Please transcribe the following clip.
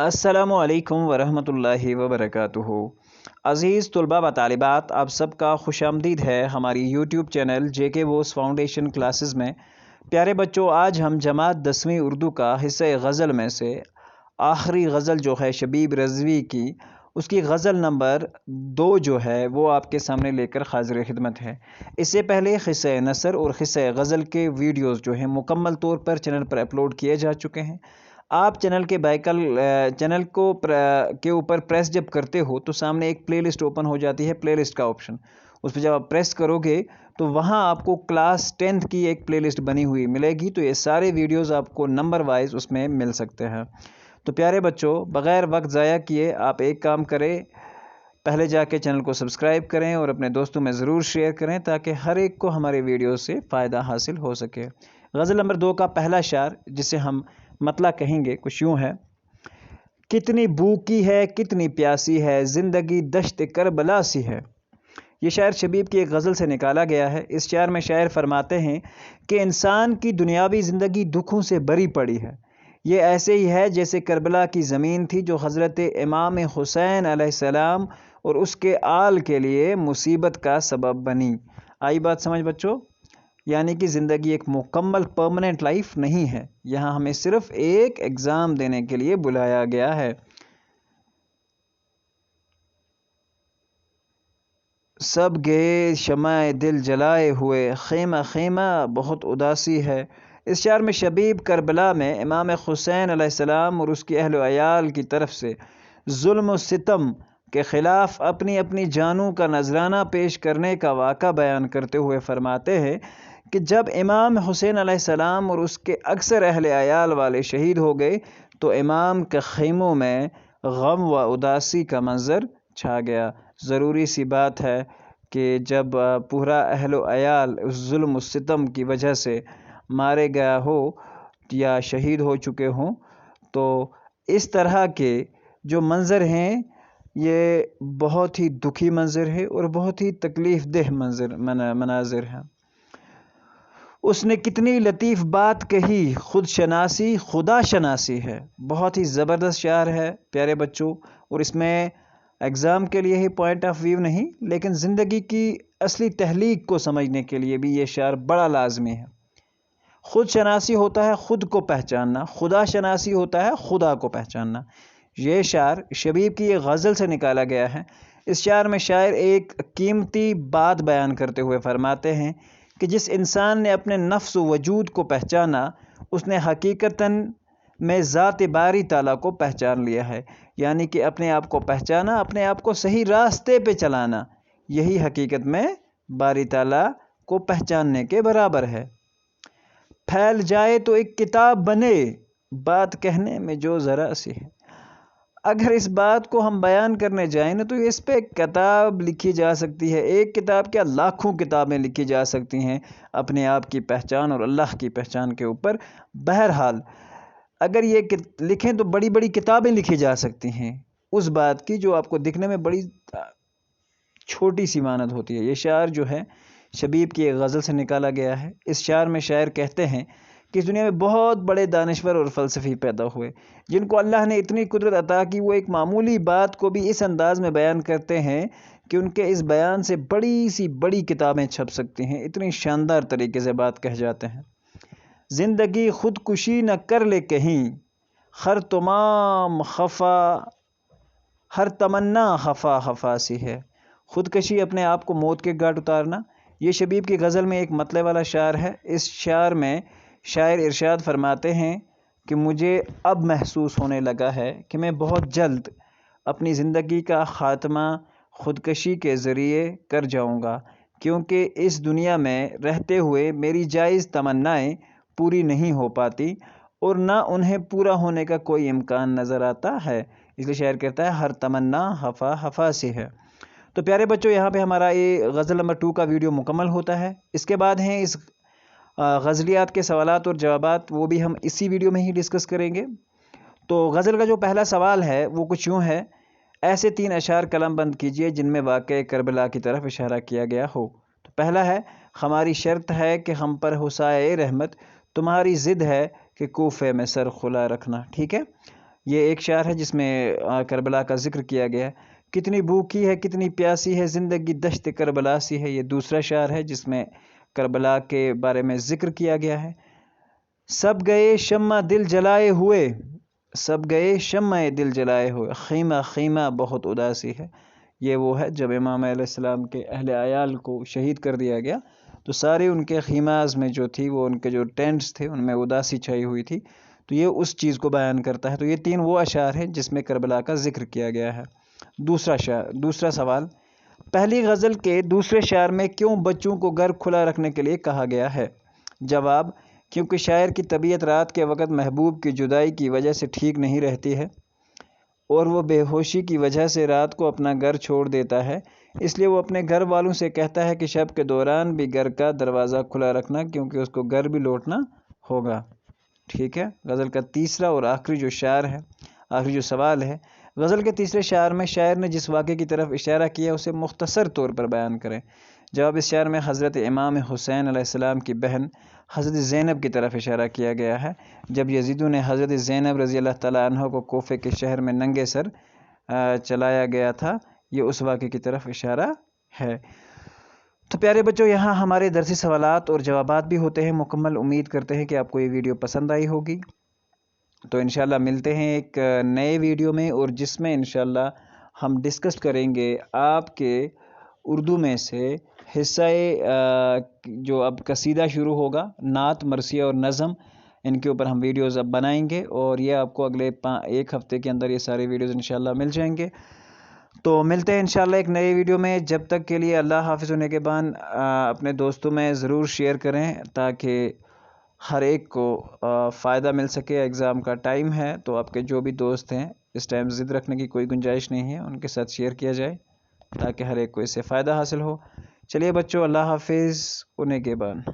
अस्सलामु अलैकुम वरहमतुल्लाहि वबरकातुहू। अज़ीज़ तलबा व तालिबात, आप सबका खुशामदीद है हमारी यूट्यूब चैनल जेके वोस फाउंडेशन क्लासेस में। प्यारे बच्चों, आज हम जमात 10वीं उर्दू का हिस्सा गज़ल में से आखिरी गज़ल जो है शबीब रज़वी की, उसकी गज़ल नंबर 2 जो है वो आपके सामने लेकर हाज़िर खिदमत है। इससे पहले हिस्सा नसर और हिस्सा गज़ल के वीडियोज़ जो हैं मुकम्मल तौर पर चैनल पर अपलोड किए जा चुके हैं। आप चैनल के ऊपर प्रेस जब करते हो तो सामने एक प्लेलिस्ट ओपन हो जाती है, प्लेलिस्ट का ऑप्शन। उस पर जब आप प्रेस करोगे तो वहाँ आपको क्लास 10th की एक प्लेलिस्ट बनी हुई मिलेगी। तो ये सारे वीडियोस आपको नंबर वाइज उसमें मिल सकते हैं। तो प्यारे बच्चों, बग़ैर वक्त ज़ाया किए आप एक काम करें, पहले जाके चैनल को सब्सक्राइब करें और अपने दोस्तों में ज़रूर शेयर करें ताकि हर एक को हमारे वीडियो से फ़ायदा हासिल हो सके। गज़ल नंबर 2 का पहला शार, जिसे हम मतला कहेंगे, कुछ यूँ है। कितनी भूखी है कितनी प्यासी है, ज़िंदगी दश्त करबला सी है। ये शायर शबीब की एक गज़ल से निकाला गया है। इस शायर में शायर फरमाते हैं कि इंसान की दुनियावी ज़िंदगी दुखों से भरी पड़ी है। ये ऐसे ही है जैसे करबला की ज़मीन थी जो हज़रत इमाम हुसैन अलैहिस्सलाम और उसके आल के लिए मुसीबत का सबब बनी। आई बात समझ बच्चों? यानी कि ज़िंदगी एक मुकम्मल परमानेंट लाइफ नहीं है। यहाँ हमें सिर्फ एक एग्ज़ाम देने के लिए बुलाया गया है। सब गए शमाए दिल जलाए हुए, खेमा खेमा बहुत उदासी है। इस शार में शबीब करबला में इमाम हुसैन अलैहिस्सलाम और उसकी अहल अयाल की तरफ से जुल्म व सितम के ख़िलाफ़ अपनी अपनी जानों का नजराना पेश करने का वाक़ा बयान करते हुए फरमाते हैं कि जब इमाम हुसैन अलैहिस्सलाम और उसके अक्सर अहल अयाल वाले शहीद हो गए तो इमाम के ख़ैमों में गम व उदासी का मंज़र छा गया। ज़रूरी सी बात है कि जब पूरा अहल अयाल उस जुल्म व सितम की वजह से मारे गया हो या शहीद हो चुके हों, तो इस तरह के जो मंज़र हैं ये बहुत ही दुखी मंज़र है और बहुत ही तकलीफ़ देह मनाज़िर हैं। उसने कितनी लतीफ़ बात कही, खुद शनासी खुदा शनासी है। बहुत ही ज़बरदस्त शायर है प्यारे बच्चों, और इसमें एग्ज़ाम के लिए ही पॉइंट ऑफ व्यू नहीं, लेकिन ज़िंदगी की असली तहलीक को समझने के लिए भी ये शायर बड़ा लाजमी है। खुद शनासी होता है खुद को पहचानना, खुदा शनासी होता है खुदा को पहचानना। ये शायर शबीब की एक गज़ल से निकाला गया है। इस शायर में शायर एक कीमती बात बयान करते हुए फरमाते हैं कि जिस इंसान ने अपने नफ्स व वजूद को पहचाना उसने हकीकतन में ज़ात बारी ताला को पहचान लिया है। यानी कि अपने आप को पहचाना, अपने आप को सही रास्ते पे चलाना, यही हकीकत में बारी ताला को पहचानने के बराबर है। फैल जाए तो एक किताब बने, बात कहने में जो ज़रा सी है। अगर इस बात को हम बयान करने जाएं ना तो इस पे किताब लिखी जा सकती है, एक किताब क्या लाखों किताबें लिखी जा सकती हैं अपने आप की पहचान और अल्लाह की पहचान के ऊपर। बहरहाल अगर ये लिखें तो बड़ी बड़ी किताबें लिखी जा सकती हैं उस बात की जो आपको दिखने में बड़ी छोटी सी मानद होती है। ये शायर जो है शबीब की एक गज़ल से निकाला गया है। इस शायर में शायर कहते हैं कि इस दुनिया में बहुत बड़े दानिश्वर और फ़लसफ़ी पैदा हुए जिनको अल्लाह ने इतनी कुदरत अता की वो एक मामूली बात को भी इस अंदाज़ में बयान करते हैं कि उनके इस बयान से बड़ी सी बड़ी किताबें छप सकती हैं। इतनी शानदार तरीके से बात कह जाते हैं। ज़िंदगी ख़ुदकुशी न कर ले कहीं, हर तमाम खफा हर तमन्ना खफा खफा सी है। ख़ुदकशी, अपने आप को मौत के घाट उतारना, ये शबीब की गज़ल में एक मतले वाला शायर है। इस शायर में शायर इरशाद फरमाते हैं कि मुझे अब महसूस होने लगा है कि मैं बहुत जल्द अपनी ज़िंदगी का ख़ात्मा ख़ुदकशी के ज़रिए कर जाऊंगा, क्योंकि इस दुनिया में रहते हुए मेरी जायज़ तमन्नाएं पूरी नहीं हो पाती और ना उन्हें पूरा होने का कोई इम्कान नज़र आता है। इसलिए शायर कहता है हर तमन्ना हफ़ा हफ़ा सी है। तो प्यारे बच्चों, यहाँ पे हमारा ये गज़ल नंबर 2 का वीडियो मुकम्मल होता है। इसके बाद हैं इस गज़लियात के सवालात और जवाबात, वो भी हम इसी वीडियो में ही डिस्कस करेंगे। तो गज़ल का जो पहला सवाल है वो कुछ यूँ है। ऐसे 3 अशार कलम बंद कीजिए जिनमें वाक़े करबला की तरफ इशारा किया गया हो। तो पहला है, हमारी शर्त है कि हम पर हुसाए रहमत, तुम्हारी ज़िद है कि कूफे में सर खुला रखना। ठीक है, یہ ایک شعر ہے جس میں کربلا کا ذکر کیا گیا ہے۔ کتنی بھوکی ہے کتنی پیاسی ہے زندگی دشت کربلا سی ہے، یہ دوسرا شعر ہے جس میں کربلا کے بارے میں ذکر کیا گیا ہے۔ سب گئے شمع دل جلائے ہوئے، سب گئے شمع دل جلائے ہوئے، خیمہ خیمہ بہت اداسی ہے۔ یہ وہ ہے جب امام علیہ السلام کے اہل عیال کو شہید کر دیا گیا تو سارے ان کے خیماز میں جو تھی وہ ان کے جو ٹینٹس تھے ان میں اداسی چھائی ہوئی تھی، تو یہ اس چیز کو بیان کرتا ہے۔ تو یہ 3 وہ اشعار ہیں جس میں کربلا کا ذکر کیا گیا ہے۔ دوسرا سوال، پہلی غزل کے دوسرے شعر میں کیوں بچوں کو گھر کھلا رکھنے کے لیے کہا گیا ہے؟ جواب، کیونکہ شاعر کی طبیعت رات کے وقت محبوب کی جدائی کی وجہ سے ٹھیک نہیں رہتی ہے اور وہ بے ہوشی کی وجہ سے رات کو اپنا گھر چھوڑ دیتا ہے، اس لیے وہ اپنے گھر والوں سے کہتا ہے کہ شب کے دوران بھی گھر کا دروازہ کھلا رکھنا کیونکہ اس کو گھر بھی لوٹنا ہوگا۔ ٹھیک ہے، غزل کا تیسرا اور آخری جو شعر ہے، آخری جو سوال ہے، غزل کے تیسرے شعر میں شاعر نے جس واقعے کی طرف اشارہ کیا اسے مختصر طور پر بیان کریں۔ جواب، اس شعر میں حضرت امام حسین علیہ السلام کی بہن حضرت زینب کی طرف اشارہ کیا گیا ہے، جب یزیدوں نے حضرت زینب رضی اللہ تعالیٰ عنہ کو کوفے کے شہر میں ننگے سر چلایا گیا تھا، یہ اس واقعے کی طرف اشارہ ہے۔ تو پیارے بچوں، یہاں ہمارے درسی سوالات اور جوابات بھی ہوتے ہیں مکمل۔ امید کرتے ہیں کہ آپ کو یہ ویڈیو پسند آئی ہوگی۔ تو انشاءاللہ ملتے ہیں ایک نئے ویڈیو میں، اور جس میں انشاءاللہ ہم ڈسکس کریں گے آپ کے اردو میں سے حصہ جو اب قصیدہ شروع ہوگا، نعت، مرثیہ اور نظم، ان کے اوپر ہم ویڈیوز اب بنائیں گے اور یہ آپ کو اگلے 1 ہفتے کے اندر یہ سارے ویڈیوز انشاءاللہ مل جائیں گے۔ تو ملتے ہیں انشاءاللہ ایک نئے ویڈیو میں، جب تک کے لیے اللہ حافظ۔ ہونے کے بعد اپنے دوستوں میں ضرور شیئر کریں تاکہ ہر ایک کو فائدہ مل سکے۔ ایگزام کا ٹائم ہے تو آپ کے جو بھی دوست ہیں اس ٹائم ضد رکھنے کی کوئی گنجائش نہیں ہے، ان کے ساتھ شیئر کیا جائے تاکہ ہر ایک کو اس سے فائدہ حاصل ہو۔ چلیے بچوں، اللہ حافظ، ہونے کے بعد۔